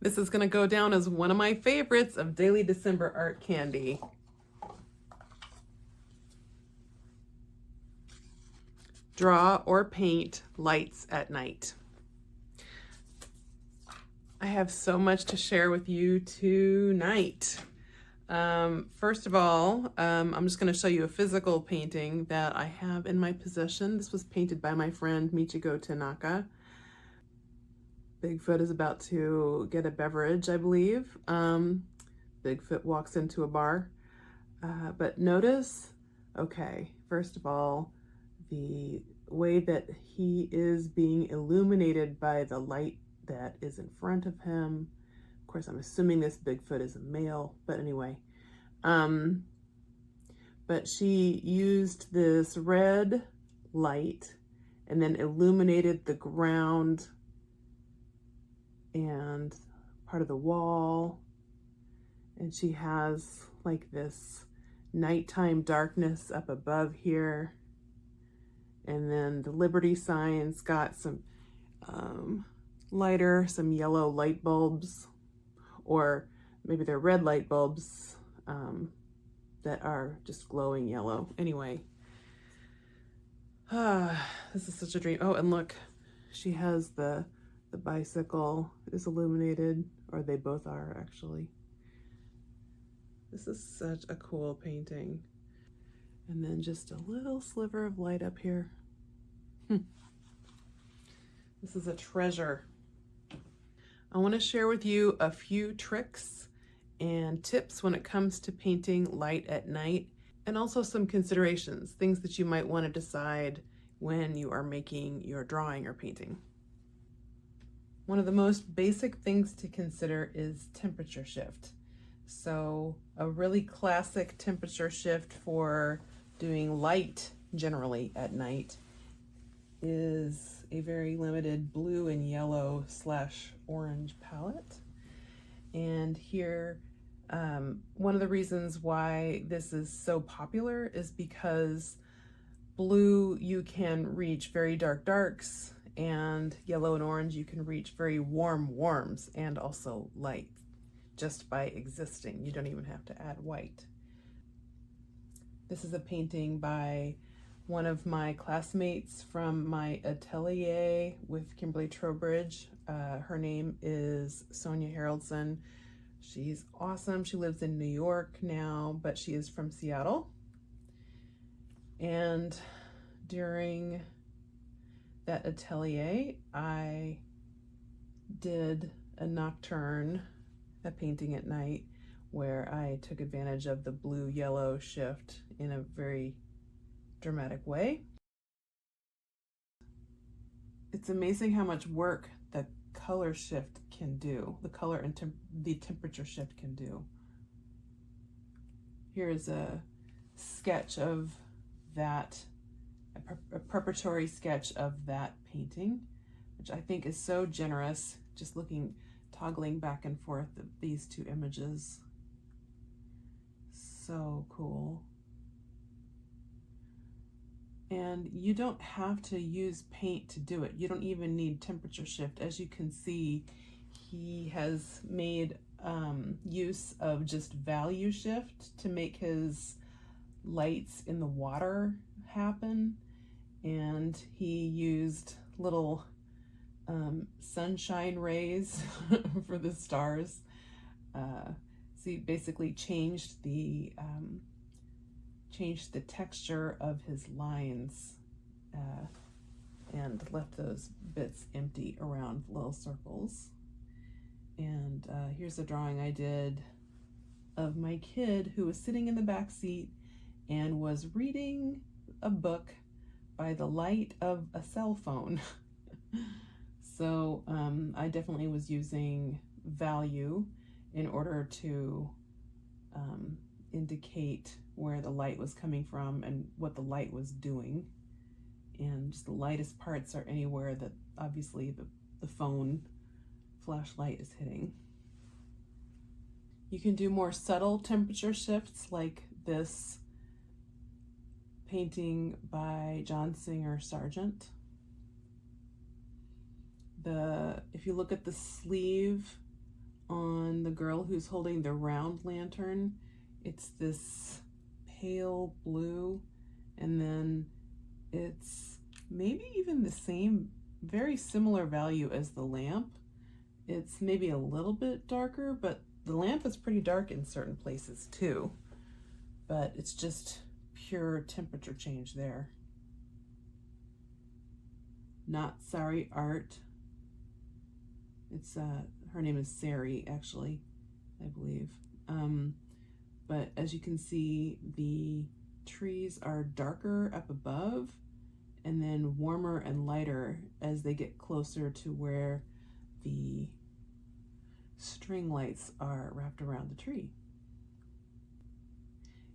This is gonna go down as one of my favorites of daily December art candy. Draw or paint lights at night. I have so much to share with you tonight. First of all, I'm just going to show you a physical painting that I have in my possession. This was painted by my friend Michiko Tanaka. Bigfoot is about to get a beverage, I believe. Bigfoot walks into a bar. But notice, okay, first of all, the way that he is being illuminated by the light that is in front of him. Of course, I'm assuming this Bigfoot is a male, but anyway. But she used this red light and then illuminated the ground and part of the wall. And she has like this nighttime darkness up above here. And then the Liberty sign's got some lighter, some yellow light bulbs, or maybe they're red light bulbs that are just glowing yellow. Anyway, this is such a dream. Oh, and look, she has the bicycle is illuminated, or they both are actually. This is such a cool painting. And then just a little sliver of light up here. This is a treasure. I want to share with you a few tricks and tips when it comes to painting light at night, and also some considerations, things that you might want to decide when you are making your drawing or painting. One of the most basic things to consider is temperature shift. So a really classic temperature shift for doing light generally at night is a very limited blue and yellow / orange palette. And here, one of the reasons why this is so popular is because blue, you can reach very dark darks, and yellow and orange, you can reach very warm warms and also light just by existing. You don't even have to add white. This is a painting by one of my classmates from my atelier with Kimberly Trowbridge. Her name is Sonia Haroldson. She's awesome. She lives in New York now, but she is from Seattle. And during that atelier, I did a nocturne, a painting at night, where I took advantage of the blue-yellow shift in a very dramatic way. It's amazing how much work the color shift can do, the color and the temperature shift can do. Here is a sketch of that, a preparatory sketch of that painting, which I think is so generous, just toggling back and forth these two images. So cool. And you don't have to use paint to do it. You don't even need temperature shift. As you can see, he has made use of just value shift to make his lights in the water happen. And he used little sunshine rays for the stars. So he basically changed the texture of his lines and left those bits empty around little circles. And here's a drawing I did of my kid who was sitting in the back seat and was reading a book by the light of a cell phone. So I definitely was using value in order to indicate where the light was coming from and what the light was doing. And just the lightest parts are anywhere that obviously the phone flashlight is hitting. You can do more subtle temperature shifts like this painting by John Singer Sargent. If you look at the sleeve girl who's holding the round lantern, it's this pale blue, and then it's maybe even the same, very similar value as the lamp. It's maybe a little bit darker, but the lamp is pretty dark in certain places too. But it's just pure temperature change there. Not Sorry Art. It's her name is Sari, actually, I believe. But as you can see, the trees are darker up above and then warmer and lighter as they get closer to where the string lights are wrapped around the tree.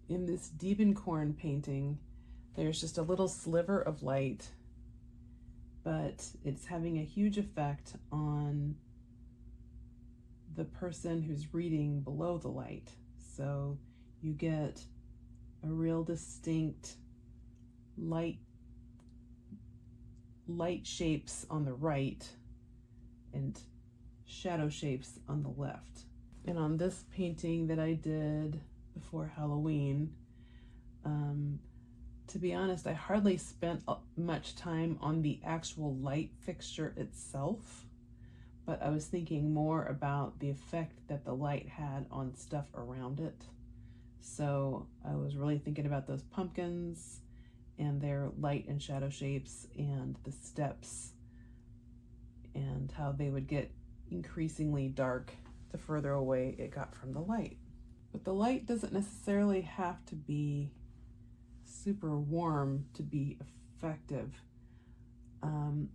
In this Diebenkorn painting, there's just a little sliver of light, but it's having a huge effect on the person who's reading below the light. So you get a real distinct light shapes on the right and shadow shapes on the left. And on this painting that I did before Halloween, to be honest, I hardly spent much time on the actual light fixture itself, but I was thinking more about the effect that the light had on stuff around it. So I was really thinking about those pumpkins and their light and shadow shapes and the steps and how they would get increasingly dark the further away it got from the light. But the light doesn't necessarily have to be super warm to be effective.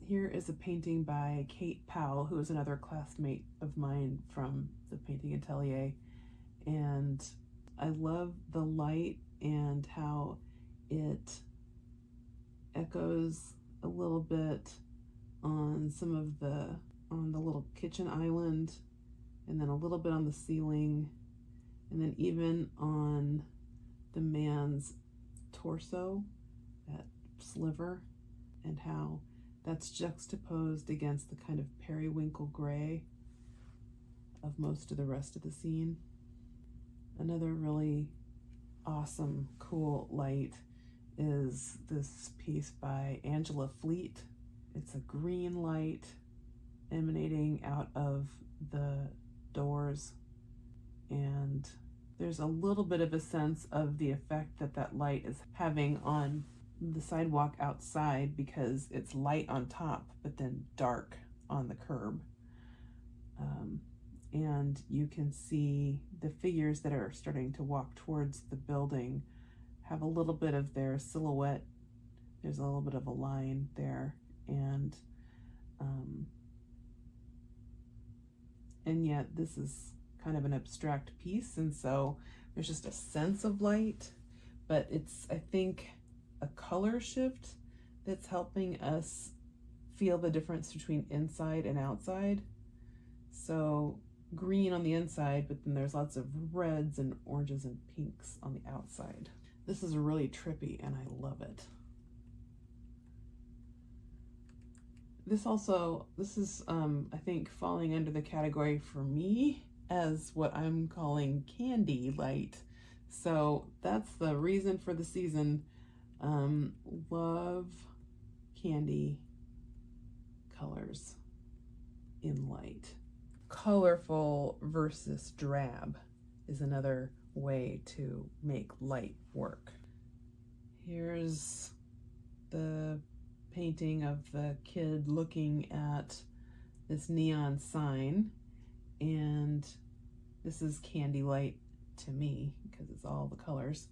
Here is a painting by Kate Powell, who is another classmate of mine from the painting atelier, and I love the light and how it echoes a little bit on some of on the little kitchen island, and then a little bit on the ceiling, and then even on the man's torso, that sliver, and how that's juxtaposed against the kind of periwinkle gray of most of the rest of the scene. Another really awesome, cool light is this piece by Angela Fleet. It's a green light emanating out of the doors, and there's a little bit of a sense of the effect that that light is having on the sidewalk outside, because it's light on top but then dark on the curb. And you can see the figures that are starting to walk towards the building have a little bit of their silhouette. There's a little bit of a line there, and yet this is kind of an abstract piece, and so there's just a sense of light, but it's, I think, a color shift that's helping us feel the difference between inside and outside. So green on the inside, but then there's lots of reds and oranges and pinks on the outside. This is really trippy and I love it. This is I think falling under the category for me as what I'm calling candy light. So that's the reason for the season. Love candy colors in light. Colorful versus drab is another way to make light work. Here's the painting of the kid looking at this neon sign, and this is candy light to me because it's all the colors.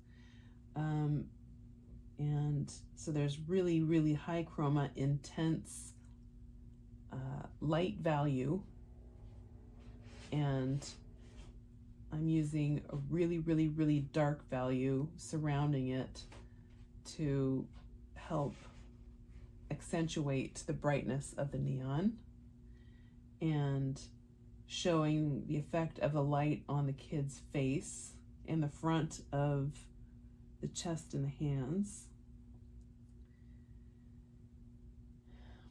And so there's really, really high chroma, intense light value, and I'm using a really, really, really dark value surrounding it to help accentuate the brightness of the neon, and showing the effect of the light on the kid's face and the front of the chest and the hands.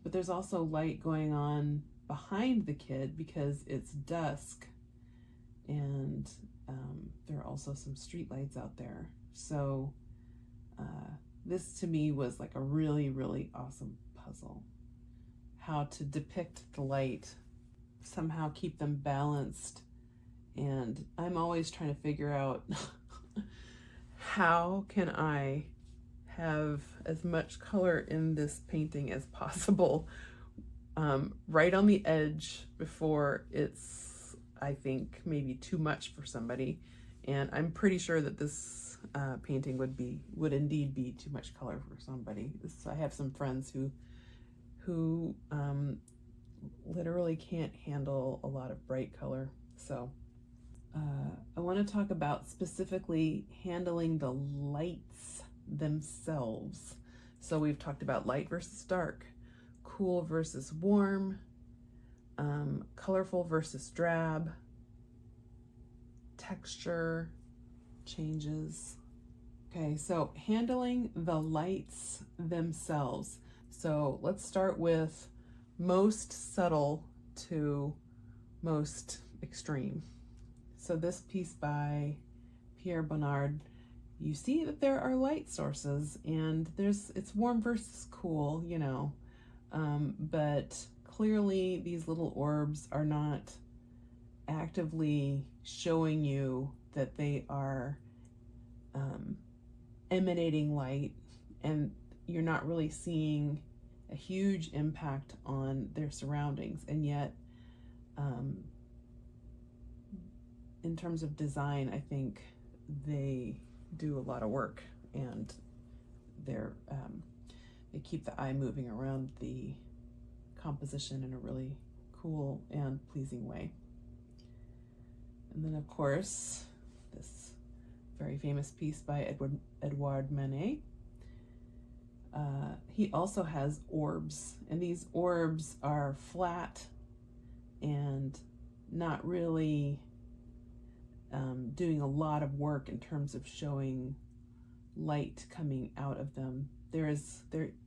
But there's also light going on behind the kid because it's dusk, and there are also some street lights out there. So this to me was like a really, really awesome puzzle. How to depict the light, somehow keep them balanced. And I'm always trying to figure out how can I have as much color in this painting as possible, right on the edge before it's, I think, maybe too much for somebody. And I'm pretty sure that this painting would indeed be too much color for somebody. I have some friends who literally can't handle a lot of bright color. So I want to talk about specifically handling the lights themselves. So we've talked about light versus dark, cool versus warm, colorful versus drab, texture changes. Okay, so handling the lights themselves. So let's start with most subtle to most extreme. So this piece by Pierre Bonnard, you see that there are light sources, and it's warm versus cool, you know, but clearly these little orbs are not actively showing you that they are emanating light, and you're not really seeing a huge impact on their surroundings. And yet in terms of design, I think they do a lot of work, and they keep the eye moving around the composition in a really cool and pleasing way. And then of course, this very famous piece by Edouard Manet. He also has orbs, and these orbs are flat and not really doing a lot of work in terms of showing light coming out of them.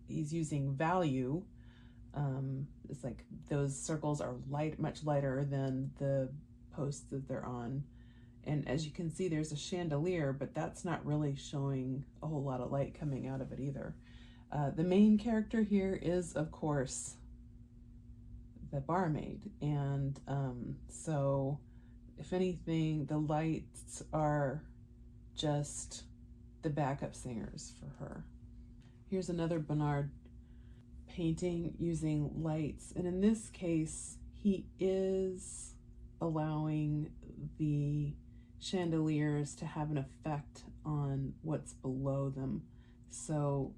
He's using value. It's like those circles are much lighter than the posts that they're on. And as you can see, there's a chandelier, but that's not really showing a whole lot of light coming out of it either. The main character here is, of course, the barmaid. And so if anything, the lights are just the backup singers for her. Here's another Bonnard painting using lights. And in this case, he is allowing the chandeliers to have an effect on what's below them. So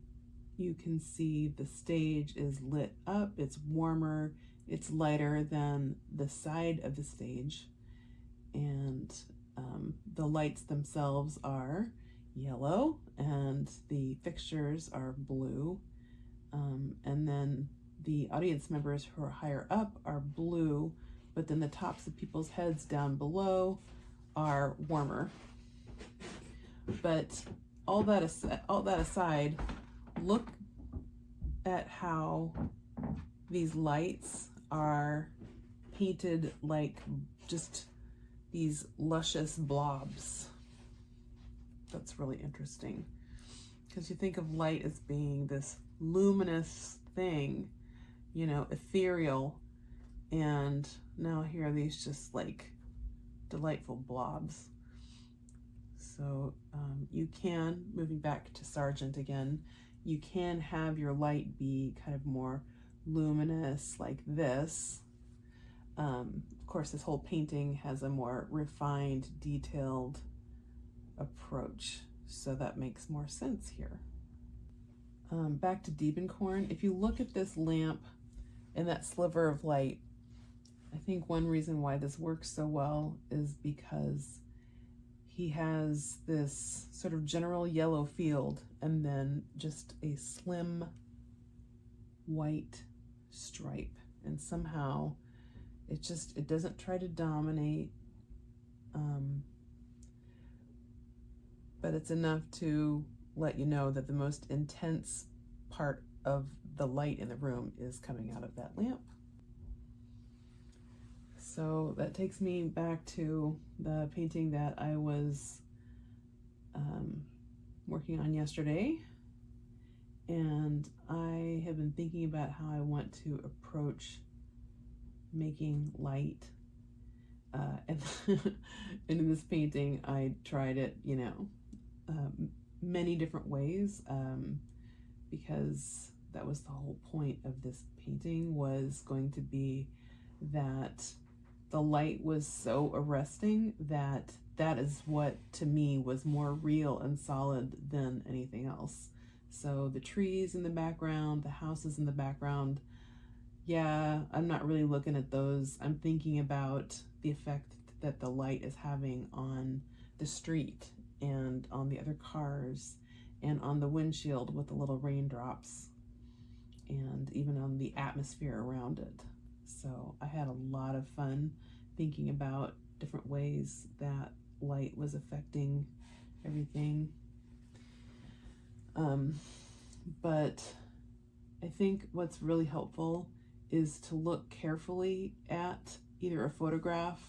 you can see the stage is lit up, it's warmer, it's lighter than the side of the stage, and the lights themselves are yellow and the fixtures are blue, and then the audience members who are higher up are blue, but then the tops of people's heads down below are warmer. But all that aside, look at how these lights are painted like just these luscious blobs. That's really interesting, because you think of light as being this luminous thing, you know, ethereal, and now here are these just like delightful blobs. So you can, moving back to Sargent again, you can have your light be kind of more luminous like this. Of course, this whole painting has a more refined, detailed approach, so that makes more sense here. Back to Diebenkorn, if you look at this lamp and that sliver of light, I think one reason why this works so well is because he has this sort of general yellow field and then just a slim white stripe, and somehow it doesn't try to dominate, but it's enough to let you know that the most intense part of the light in the room is coming out of that lamp. So that takes me back to the painting that I was working on yesterday. And I have been thinking about how I want to approach making light. And in this painting, I tried it, many different ways, because that was the whole point of this painting, was going to be that the light was so arresting that is what, to me, was more real and solid than anything else. So the trees in the background, the houses in the background, yeah, I'm not really looking at those. I'm thinking about the effect that the light is having on the street and on the other cars and on the windshield with the little raindrops and even on the atmosphere around it. So I had a lot of fun thinking about different ways that light was affecting everything. But I think what's really helpful is to look carefully at either a photograph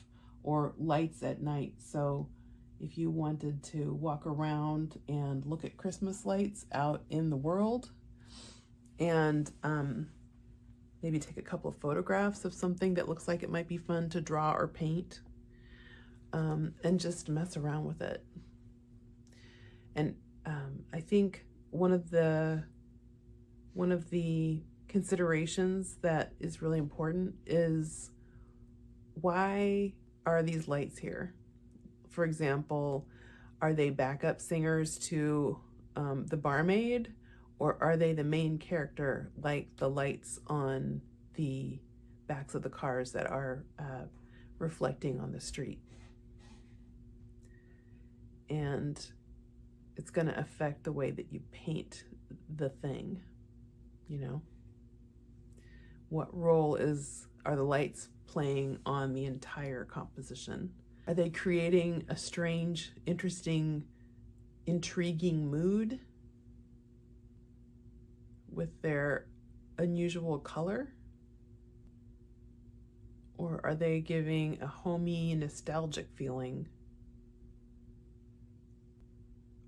or lights at night. So if you wanted to walk around and look at Christmas lights out in the world, and maybe take a couple of photographs of something that looks like it might be fun to draw or paint, and just mess around with it. And I think one of the considerations that is really important is, why are these lights here? For example, are they backup singers to the barmaid, or are they the main character, like the lights on the backs of the cars that are reflecting on the street? And it's going to affect the way that you paint the thing, What role are the lights playing on the entire composition? Are they creating a strange, interesting, intriguing mood with their unusual color? Or are they giving a homey, nostalgic feeling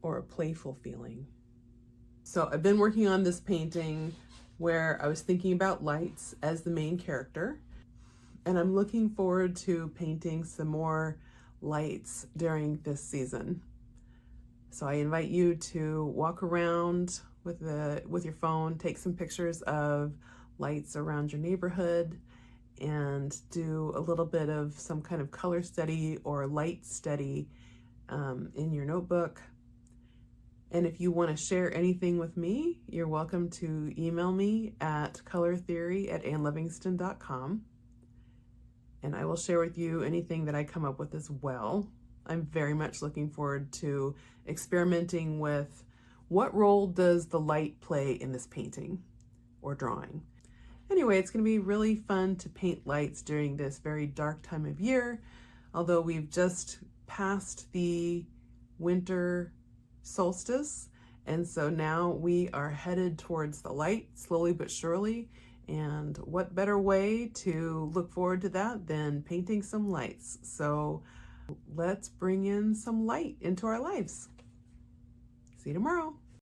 or a playful feeling? So I've been working on this painting where I was thinking about lights as the main character, and I'm looking forward to painting some more lights during this season. So I invite you to walk around with your phone, take some pictures of lights around your neighborhood, and do a little bit of some kind of color study or light study in your notebook. And if you want to share anything with me, you're welcome to email me at colortheory@annelivingston.com. And I will share with you anything that I come up with as well. I'm very much looking forward to experimenting with what role does the light play in this painting or drawing. Anyway, it's going to be really fun to paint lights during this very dark time of year, although we've just passed the winter solstice, and so now we are headed towards the light, slowly but surely. And what better way to look forward to that than painting some lights? So let's bring in some light into our lives. See you tomorrow.